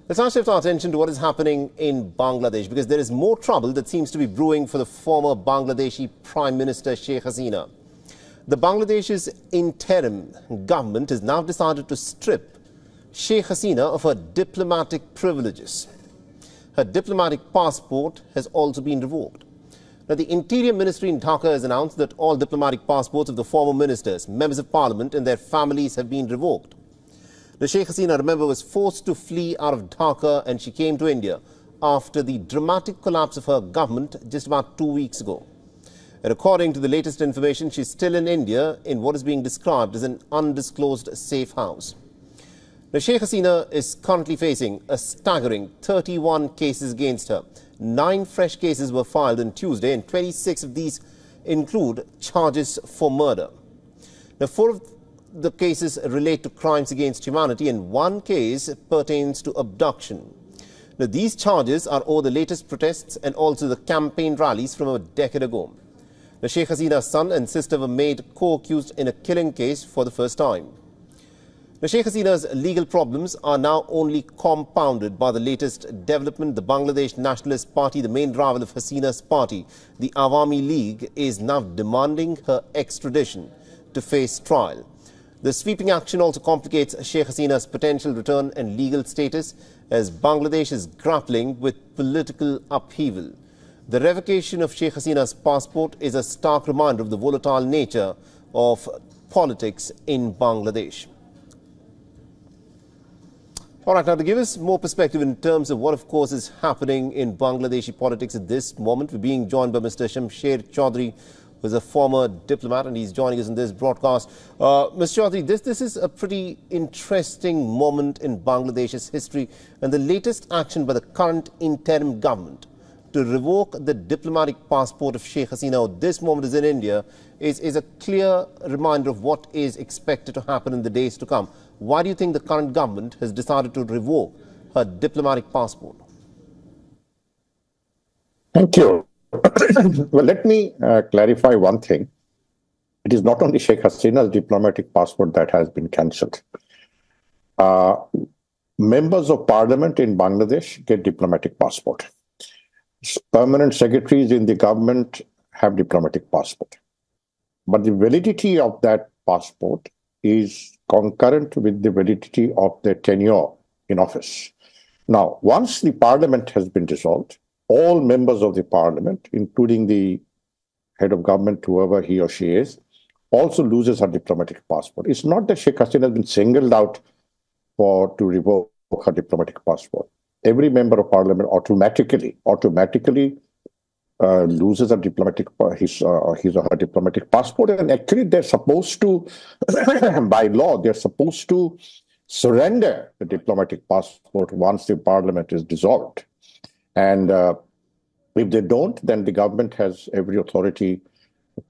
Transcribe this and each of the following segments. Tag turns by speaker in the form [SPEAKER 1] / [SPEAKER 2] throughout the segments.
[SPEAKER 1] Let's now shift our attention to what is happening in Bangladesh, because there is more trouble that seems to be brewing for the former Bangladeshi Prime Minister Sheikh Hasina. The Bangladesh's interim government has now decided to strip Sheikh Hasina of her diplomatic privileges. Her diplomatic passport has also been revoked. Now, the Interior Ministry in Dhaka has announced that all diplomatic passports of the former ministers, members of parliament and their families have been revoked. The Sheikh Hasina, remember, was forced to flee out of Dhaka, and she came to India after the dramatic collapse of her government just about 2 weeks ago. And according to the latest information, she's still in India in what is being described as an undisclosed safe house. Now, Sheikh Hasina is currently facing a staggering 31 cases against her. 9 fresh cases were filed on Tuesday, and 26 of these include charges for murder. Now, 4 of the cases relate to crimes against humanity, and 1 case pertains to abduction. Now, these charges are over the latest protests and also the campaign rallies from a decade ago. Now, Sheikh Hasina's son and sister were made co-accused in a killing case for the first time. Now, Sheikh Hasina's legal problems are now only compounded by the latest development. The Bangladesh Nationalist Party, the main rival of Hasina's party, the Awami League, is now demanding her extradition to face trial. The sweeping action also complicates Sheikh Hasina's potential return and legal status as Bangladesh is grappling with political upheaval. The revocation of Sheikh Hasina's passport is a stark reminder of the volatile nature of politics in Bangladesh. All right, now to give us more perspective in terms of what, of course, is happening in Bangladeshi politics at this moment, we're being joined by Mr. Shamsher Chaudhry, who is a former diplomat, and he's joining us in this broadcast. Mr. Chaudhry, this is a pretty interesting moment in Bangladesh's history, and the latest action by the current interim government to revoke the diplomatic passport of Sheikh Hasina at this moment is in India is a clear reminder of what is expected to happen in the days to come. Why do you think the current government has decided to revoke her diplomatic passport?
[SPEAKER 2] Thank you. Well, let me clarify one thing. It is not only Sheikh Hasina's diplomatic passport that has been cancelled. Members of parliament in Bangladesh get diplomatic passport. Permanent secretaries in the government have diplomatic passport. But the validity of that passport is concurrent with the validity of their tenure in office. Now, once the parliament has been dissolved, all members of the parliament, including the head of government, whoever he or she is, also loses her diplomatic passport. It's not that Sheikh Hasina has been singled out to revoke her diplomatic passport. Every member of parliament automatically loses his or her diplomatic passport, and actually they're supposed to, by law, they're supposed to surrender the diplomatic passport once the parliament is dissolved. And if they don't, then the government has every authority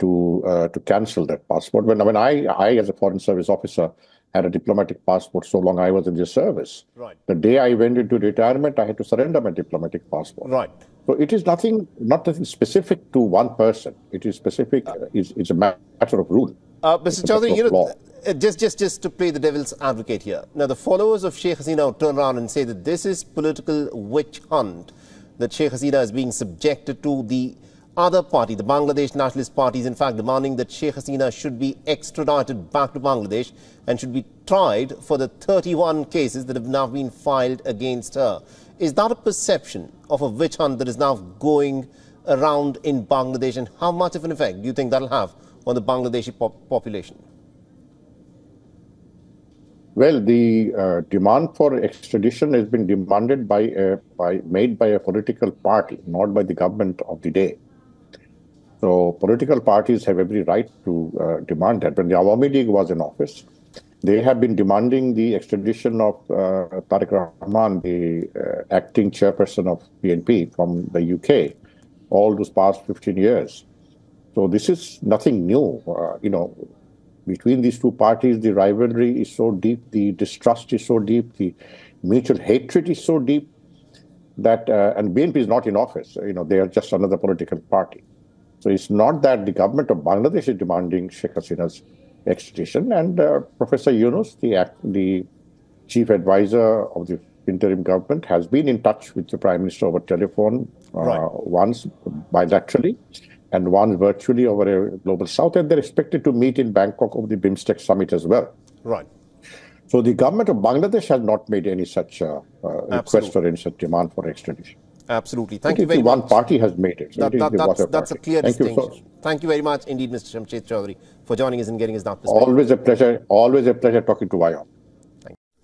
[SPEAKER 2] to cancel that passport. When I, as a foreign service officer, had a diplomatic passport so long I was in the service. Right. The day I went into retirement, I had to surrender my diplomatic passport. Right. So it is not nothing specific to one person. It is specific. It's a matter of rule.
[SPEAKER 1] Mr. Chaudhry, just to play the devil's advocate here. Now, the followers of Sheikh Hasina turn around and say that this is political witch hunt, that Sheikh Hasina is being subjected to. The other party, the Bangladesh Nationalist Party, is in fact demanding that Sheikh Hasina should be extradited back to Bangladesh and should be tried for the 31 cases that have now been filed against her. Is that a perception of a witch hunt that is now going around in Bangladesh, and how much of an effect do you think that will have on the Bangladeshi population?
[SPEAKER 2] Well, the demand for extradition has been demanded made by a political party, not by the government of the day. So political parties have every right to demand that. When the Awami League was in office, they have been demanding the extradition of Tariq Rahman, the acting chairperson of PNP from the UK, all those past 15 years. So this is nothing new. Between these two parties, the rivalry is so deep, the distrust is so deep, the mutual hatred is so deep that, and BNP is not in office. They are just another political party. So it's not that the government of Bangladesh is demanding Sheikh Hasina's extradition, and Professor Yunus, the chief advisor of the interim government has been in touch with the Prime Minister over telephone, once bilaterally and once virtually over a Global South, and they're expected to meet in Bangkok over the BIMSTEC summit as well.
[SPEAKER 1] Right.
[SPEAKER 2] So the government of Bangladesh has not made any such request or any such demand for extradition.
[SPEAKER 1] Absolutely. Thank you very much.
[SPEAKER 2] One party has made it. So
[SPEAKER 1] that's a clear distinction. Thank you very much indeed, Mr. Shamshed Chaudhary, for joining us and getting us that perspective.
[SPEAKER 2] Always a pleasure. Always a pleasure talking to WION.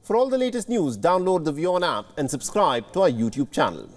[SPEAKER 1] For all the latest news, download the WION app and subscribe to our YouTube channel.